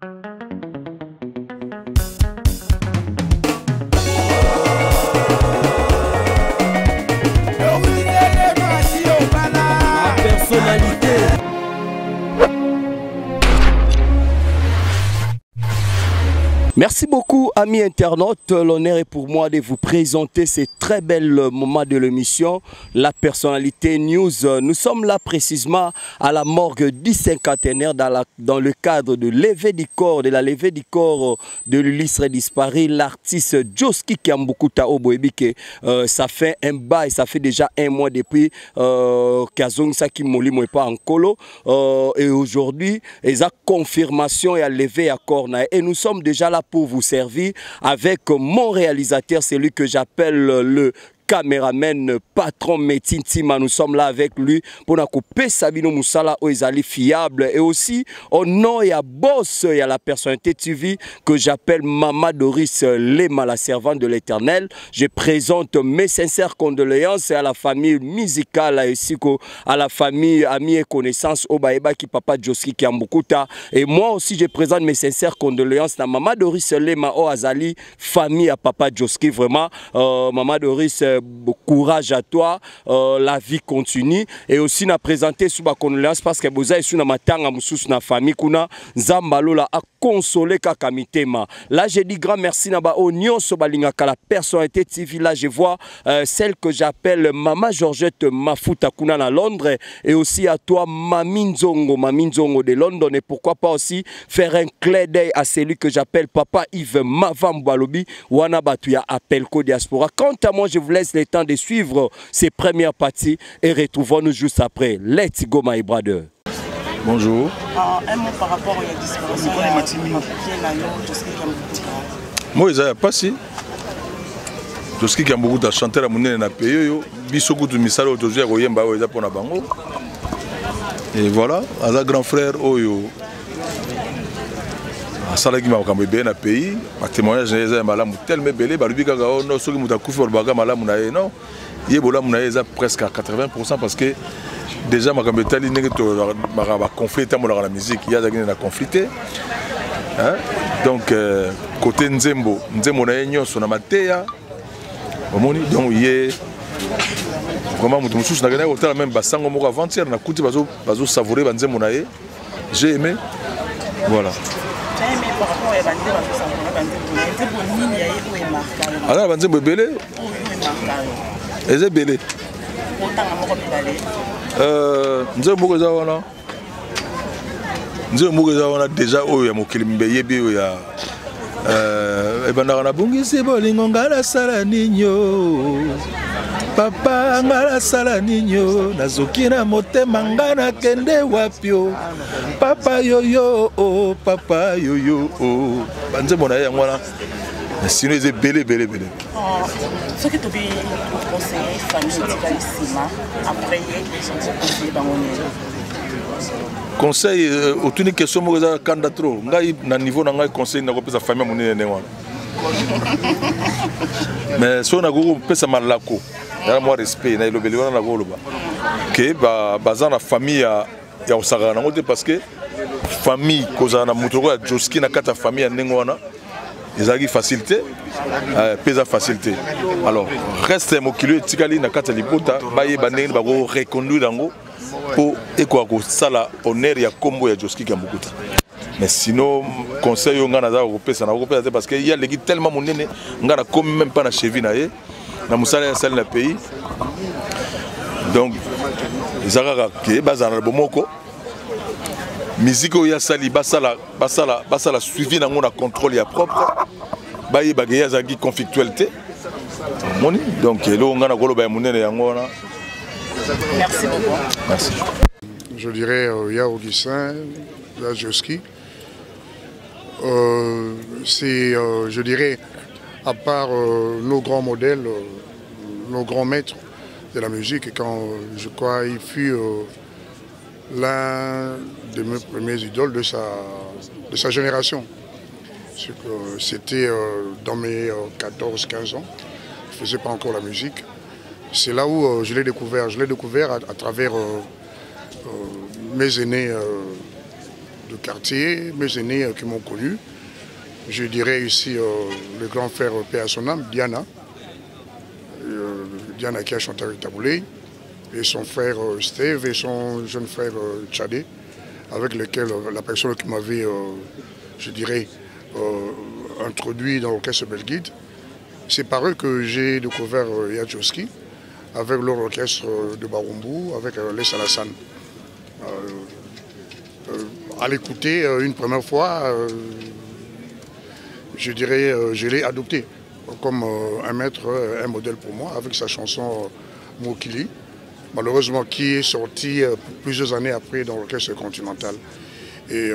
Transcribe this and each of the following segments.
Personnalité. Merci beaucoup, amis internautes. L'honneur est pour moi de vous présenter ces très bels moments de l'émission, la personnalité news. Nous sommes là précisément à la morgue du cinquantenaire dans le cadre de la levée du corps de l'illustre disparu, l'artiste Joski Kiambukuta Oboebike. Ça fait un bail, ça fait déjà un mois depuis Kazong Saki Moli pas en colo. Et aujourd'hui, ils ont confirmation et à lever à corna. Et nous sommes déjà là pour vous servir avec mon réalisateur, celui que j'appelle le caméraman patron Metintima. Nous sommes là avec lui pour nous couper Sabino Moussala Oizali fiable et aussi au nom et à boss et à la personnalité TV que j'appelle Mama Doris Lema, la servante de l'Éternel. Je présente mes sincères condoléances à la famille musicale ainsi qu'à la famille, amis et connaissances au Baeba qui papa Joski Kiambukuta. Et moi aussi je présente mes sincères condoléances à Mama Doris Lema au Azali, famille à papa Joski. Vraiment Mama Doris, courage à toi, la vie continue. Et aussi na présenter sous ma condoléance parce que vous avez sous na matanga mususu na famille kuna Zambalo la a consolé kakamitema. Là je dis grand merci na ba onyon so balingaka la personnalité TV. Là je vois celle que j'appelle Mama Georgette Mafuta kuna na Londres et aussi à toi Mami Nzongo de London. Et pourquoi pas aussi faire un clin d'œil à celui que j'appelle Papa Yves Mavambalobi wana batuya Appelco Diaspora. Quant à moi je vous laisse le temps de suivre ces premières parties et retrouvons-nous juste après. Let's go my brother. Bonjour. Un mot par rapport à la disparition de Joski Kiambukuta. Moi, il n'y a pas si. Joski Kiambukuta chanté la monnaie dans le pays. Bisoku tu misalo aujourd'hui à Royemba ou pour Bango. Et voilà, à la grand frère Oyo. À Salaki m'a quand même bien dans le pays. Ma témoignage est malam tellement belé. Balubi kaka no ceux qui m'ont couvert le bagage malam na non. Il y a presque à 80% parce que déjà ma camétali n'est que conflit dans la musique. Il y a des gens qui ont conflité. Donc côté Nzembo na enyo sona matea. Omoni donc il est vraiment mutu mususu na gana hôtel même basango moko avant-hier na kuti bazo savourer banzembo na ye. J'ai aimé. Voilà. Par rapport à la alors banzembo belé. Eze belé. Nzembo za wana. Nzembo za wana déjà oyo ya mokili mbeyebe oyo ya ebandaka na bungisi bolingo ngala sala ninyo. Papa ngala sala ninyo nazoki na motema ngana kende wapio. Papa yoyo oh papa yoyo oh. Banzembo na yango wana. Sinon ils sont belé. Ce qui te dit conseiller famille après conseil autour d'une question moi candidat trop ngai na niveau na ngai conseil na ko pesa famille monene ne wana mais so na go pesa malako ya moi respect na ilobeli wana na go loba que bazana famille ya osagana ngote parce que famille kozana na mutoko ya Joski na kata famille ya nengo wana ils ont facilité, pesa facilité. Alors, reste mon kilo tikali na kata libota, baye banene bago reconduire dango pour ekwa sala honneur ya kombo ya Joski Kiambukuta. Mais sinon conseil on ngana za ko pesa na ko pesa parce que il y a l'équipe tellement monene ngana comme même pas na cheville na ye na musala ya sala na pays. Donc ils ont que bazana bomoko musique oya sali basala suivi na ngona contrôle ya propre baye bagaya zangi conflictualité moni donc lo ngana golo ba munene yango na. Merci beaucoup. Merci. Je dirais Yao Augustin, Joski. C'est je dirais à part nos grands modèles, nos grands maîtres de la musique, quand je crois il fut l'un de mes premiers idoles de sa génération. C'était dans mes 14-15 ans, je ne faisais pas encore la musique. C'est là où je l'ai découvert. Je l'ai découvert à travers mes aînés de quartier, mes aînés qui m'ont connu. Je dirais ici le grand frère paix à son âme, Diana. Diana qui a chanté avec Taboulé, et son frère Steve et son jeune frère Tchadé, avec lequel la personne qui m'avait, je dirais, introduit dans l'orchestre Belguide. C'est par eux que j'ai découvert Yadjoski, avec leur orchestre de Barumbu, avec Les Alassane. À l'écouter une première fois, je dirais, je l'ai adopté comme un maître, un modèle pour moi, avec sa chanson Mokili, malheureusement qui est sortie plusieurs années après dans l'orchestre continental. Et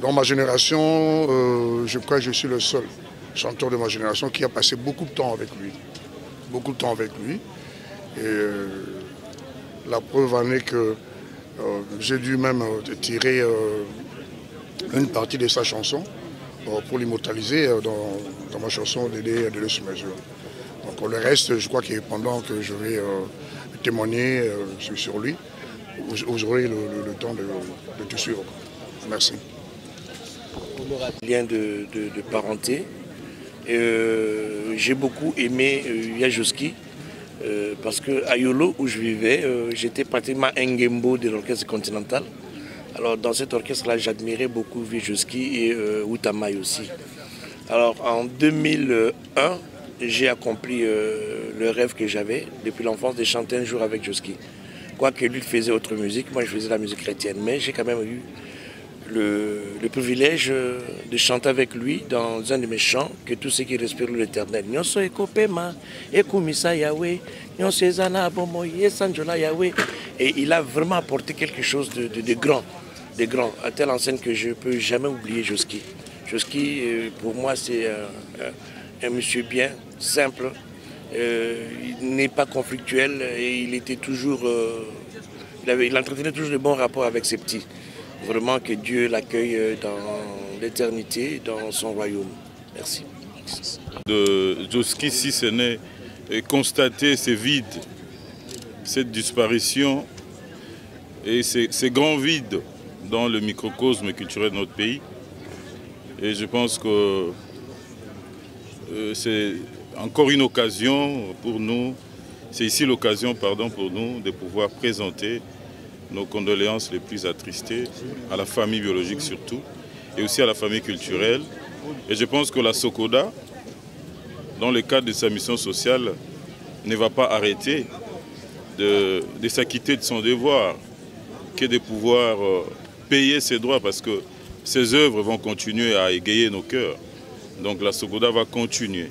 dans ma génération, je crois que je suis le seul chanteur de ma génération qui a passé beaucoup de temps avec lui. Beaucoup de temps avec lui. Et la preuve en est que j'ai dû même tirer une partie de sa chanson pour l'immortaliser dans ma chanson Dédé sur mesure. Donc le reste, je crois que pendant que je vais témoigner sur lui, vous aurez le temps de tout suivre. Merci. On aura un lien de parenté. J'ai beaucoup aimé Yadjoski parce qu'à Yolo, où je vivais, j'étais pratiquement un Ngembo de l'orchestre continental. Alors dans cet orchestre-là, j'admirais beaucoup Yadjoski et Outamai aussi. Alors en 2001, j'ai accompli le rêve que j'avais depuis l'enfance de chanter un jour avec Yadjoski. Quoique lui faisait autre musique, moi je faisais la musique chrétienne, mais j'ai quand même eu le privilège de chanter avec lui dans un de mes chants, que tous ceux qui respirent l'Éternel. Et il a vraiment apporté quelque chose de grand, à telle enseigne que je ne peux jamais oublier Yadjoski. Yadjoski, pour moi, c'est un monsieur bien, simple, il n'est pas conflictuel et il était toujours, il entretenait toujours de bons rapports avec ses petits. Vraiment que Dieu l'accueille dans l'éternité, dans son royaume. Merci. De Yadjoski, si ce n'est constater ces vides, cette disparition et ces grands vides dans le microcosme culturel de notre pays. Et je pense que c'est encore une occasion pour nous, c'est ici l'occasion pour nous de pouvoir présenter nos condoléances les plus attristées à la famille biologique surtout, et aussi à la famille culturelle. Et je pense que la Sokoda, dans le cadre de sa mission sociale, ne va pas arrêter de s'acquitter de son devoir, que de pouvoir payer ses droits, parce que ces œuvres vont continuer à égayer nos cœurs. Donc la Sokoda va continuer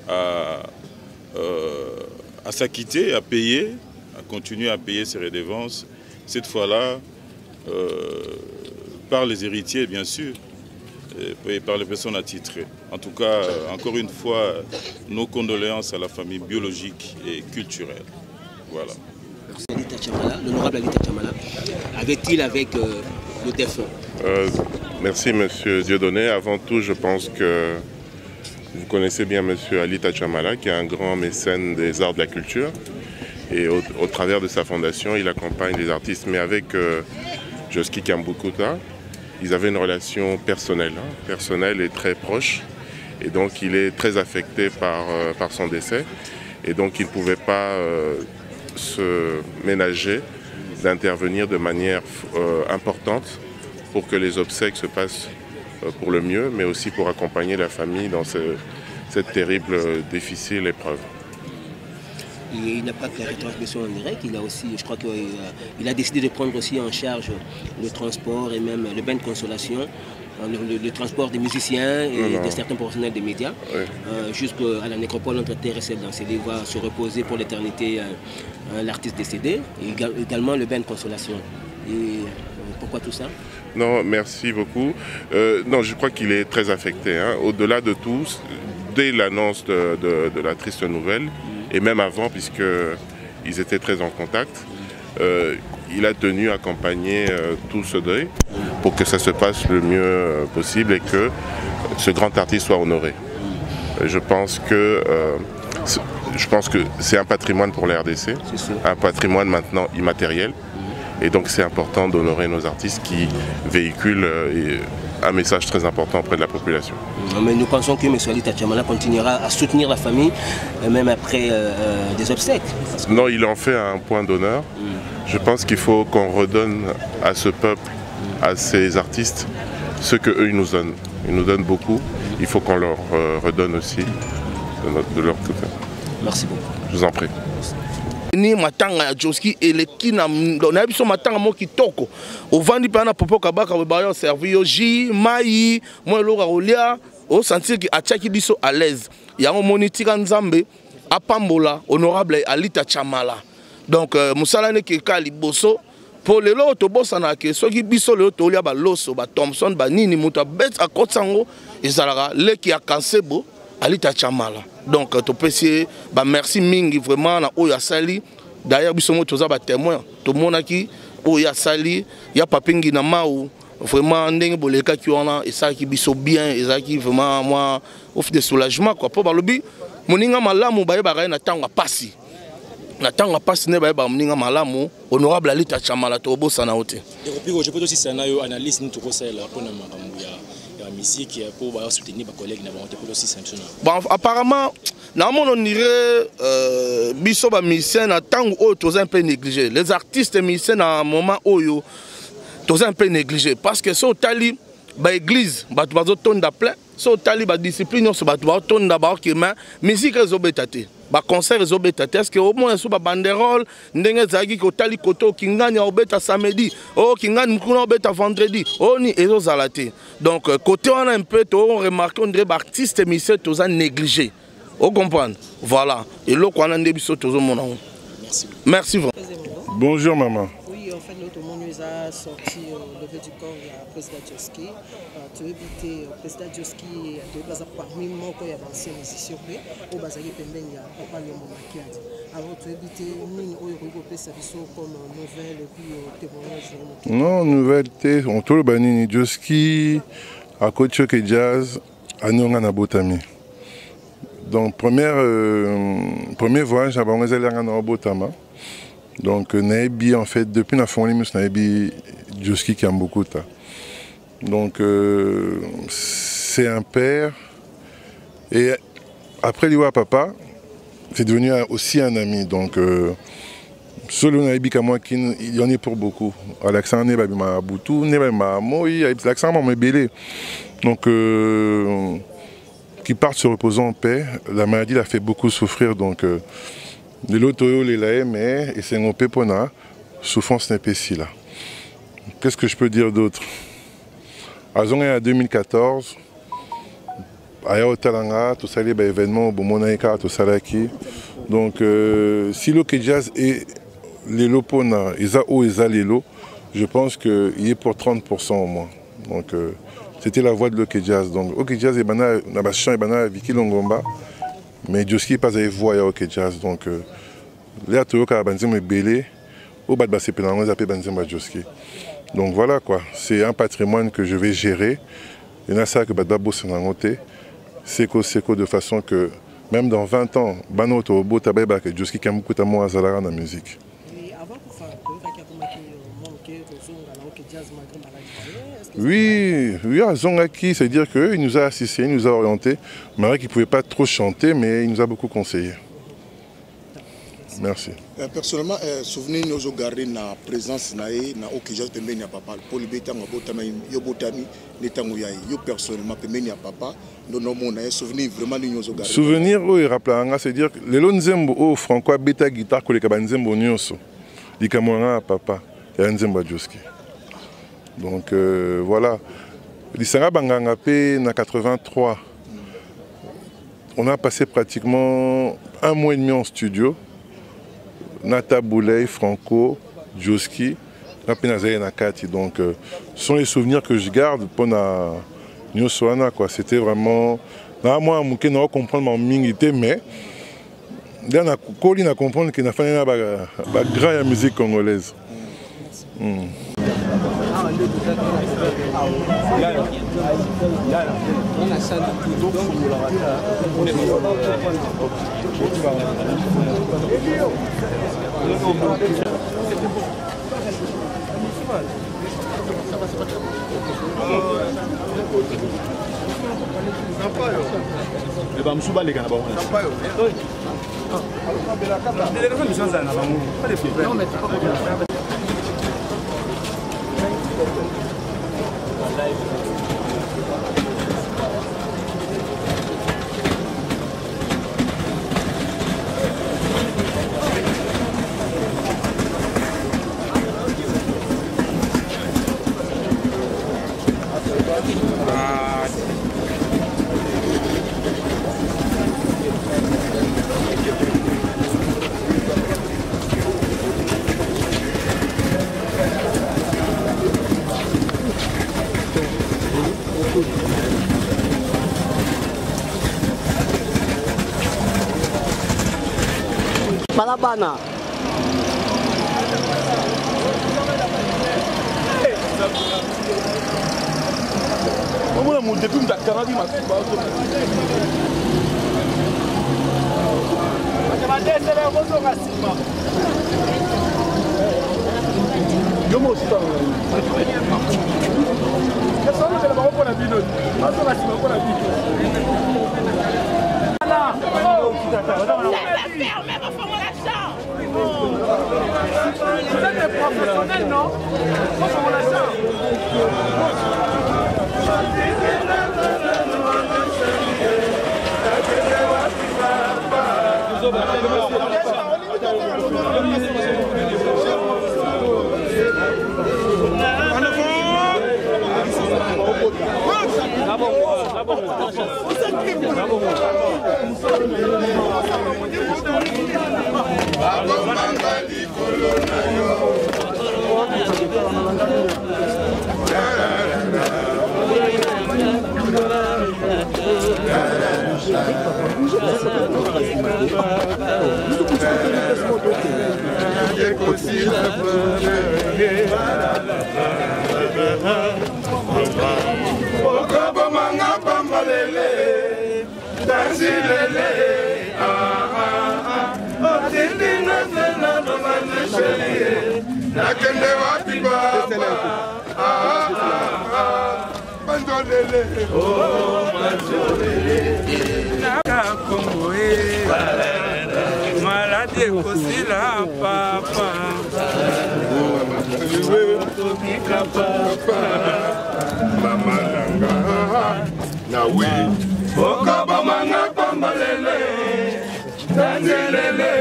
à s'acquitter, à payer, à continuer à payer ses redevances, cette fois-là par les héritiers bien sûr, et par les personnes attitrées. En tout cas, encore une fois, nos condoléances à la famille biologique et culturelle. Voilà. L'honorable Alita Chamala, avait-il avec le défunt? Merci Monsieur Dieudonné. Avant tout, je pense que vous connaissez bien Monsieur Alita Chamala, qui est un grand mécène des arts de la culture. Et au travers de sa fondation, il accompagne les artistes. Mais avec Yadjoski Kambukuta, ils avaient une relation personnelle et très proche. Et donc il est très affecté par son décès. Et donc il ne pouvait pas se ménager d'intervenir de manière importante pour que les obsèques se passent pour le mieux, mais aussi pour accompagner la famille dans cette terrible, difficile épreuve. Il n'a pas que la retransmission en direct, il a aussi, je crois qu'il a décidé de prendre aussi en charge le transport et même le bain de consolation, le transport des musiciens et de certains professionnels des médias, jusqu'à la nécropole entre terre et celle d'Ancélé, va se reposer pour l'éternité l'artiste décédé, et également le bain de consolation. Et pourquoi tout ça? Non, merci beaucoup. Non, je crois qu'il est très affecté. Au-delà de tout, dès l'annonce de la triste nouvelle, et même avant, puisqu'ils étaient très en contact, il a tenu à accompagner tout ce deuil pour que ça se passe le mieux possible et que ce grand artiste soit honoré. Je pense que c'est un patrimoine pour la RDC, un patrimoine maintenant immatériel. Et donc c'est important d'honorer nos artistes qui véhiculent un message très important auprès de la population. Mais nous pensons que M. Alita Chamala continuera à soutenir la famille, même après des obsèques. Non, il en fait un point d'honneur. Je pense qu'il faut qu'on redonne à ce peuple, à ces artistes, ce qu'eux ils nous donnent. Ils nous donnent beaucoup. Il faut qu'on leur redonne aussi de leur côté. Merci beaucoup. Je vous en prie. Ni matanga ya Joski eleki na biso matanga mo kitoko ovandi pa na popo kabaka ba servi yo ji mai mo loka rolia o sentir ki achaki biso à l'aise yango monitika nzambe apambola honorable Alita Chamala donc musala ne ke ka liboso pour lelo to bosana ke soki biso lelo to lia ba loso ba Thompson ba nini muta bet akotsango ezalaka leki ya kansebo Alita Chamala. Donc, tu peux essayer, merci mingi vraiment na Oya Sali. D'ailleurs, bisomo toza ba témoin. Tout le monde qui Oya Sali, ya papingi na maou. Vraiment ndenge boleka ki ona et ça qui biso bien et ça qui vraiment moi offre de soulagement quoi. Pour balobi moninga malamu ba yeba na tanga pasi. Na tanga pasi ne ba yeba moninga malamu honorable Alita Chamala to bosana ote. Et puis je peux aussi sanayo analyse ni toko sala pona makambu ya musique pour soutenir mes collègues pour aussi sanctionner. Bon, apparemment, on dirait biso ba musicien na tango o toza un peu négligé. Les artistes musiciens na moment oyo toza un peu négligé parce que so tali ba église ba bazo tonda plein, so tali ba discipline so ba tonda ba okema musique ezobetate. Ba concert ezobetate est-ce que au moins so ba banderole ndenge zaki ko tali koto kingani obeta samedi oh kingani mukuna obeta vendredi oh ni ezozalate. Donc côté on a un peu on remarque on dirait artiste musicien toza négligé. Vous comprenez? Voilà. Et là qu'on a un début sur tout le monde. Merci. Merci. Bonjour maman. Oui, en fait, notre monde nous a sorti le lever du corps à président Joski. Tu veux éviter le président Joski de base parmi moi quand il y a d'anciens musiciens au Bazali Pembeng, il y a pas le moment qui a dit. Alors tu veux éviter nous au Europe ça comme nouvelle et puis témoignage. Non, nouvelle on tourne Banini Joski à Coach et Jazz à Nongana Botami. Donc premier voyage à Botama. Donc Naebi en fait depuis la famille Naebi Joski qui aime beaucoup ça. Donc c'est un père et après lui papa c'est devenu aussi un ami. Donc solo Naebi comme moi il y en est pour beaucoup. Alexandre Nebabi Maboutou Nebabi Moi Alexandre m'a belé. Donc qui partent se reposant en paix. La maladie l'a fait beaucoup souffrir, donc de l'auto, les laïcs, mais et c'est un pépona, souffrance n'est pas si là. Qu'est-ce que je peux dire d'autre? En 2014, à Yaotalanga, tout ça, les événements, Bomonaïka, tout ça là qui. Donc, si le Jazz et les Lopona, ils ont les lots, je pense qu'il est pour 30% au moins. Donc, c'était la voix de Loke Jazz. Donc, Loke Jazz, il y a chant et Vicky Longomba, mais Joski n'a pas de voix à Loke Jazz. Donc, là, tu as un belé, au bas de Pélango, ils appellent Joski. Donc, voilà quoi. C'est un patrimoine que je vais gérer. Il y en a ça que Badabo s'en a noté. C'est de façon que, même dans 20 ans, Bano Tobo, Tabeba, que Joski qui a beaucoup d'amour à Zalara dans la musique. Oui, à Zongaki, c'est-à-dire qu'il nous a assistés, il nous a orientés. Marie qui ne pouvait pas trop chanter, mais il nous a beaucoup conseillé. Merci. Personnellement, souvenez nous au garder la présence na Okijaz pembeni ya papa. Pour le bétang botama yo botami netango yayi. Yo personnellement pembeni ya papa. Nous avons souvenir vraiment nous au garder. Souvenir oui rappelanga c'est-à-dire les lonzembo au franco beta guitare ko le kabanzembo nyonso. Likamona papa ya nzembo Joski. Donc voilà. L'Isanga Banganga P na 83. On a passé pratiquement 1 mois et demi en studio. Nata Boulay, Franco, Joski, Napenazaye Nakati. Donc ce sont les souvenirs que je garde pour na Nyosoana quoi. C'était vraiment. Moi, je ne comprends pas mingité, mais je ne comprends qu'il n'a pas de grande musique congolaise. Balabana. Vous êtes des professionnels, non? Comment la chambre? Malade aussi la papa. Mama nanga na oui. Okaba manga pambalele. Tanzelele.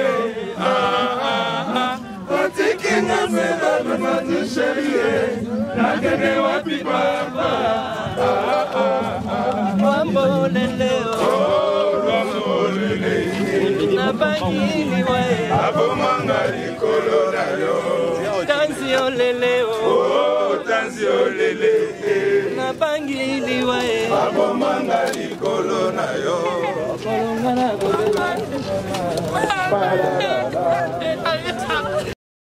Otikinga seba mama chérie. Nakene wapi papa. Wambolele. Abomanga likolo na yo. Tanzio lele oh tanzio lele. Nabangi liwa abomanga likolo na yo.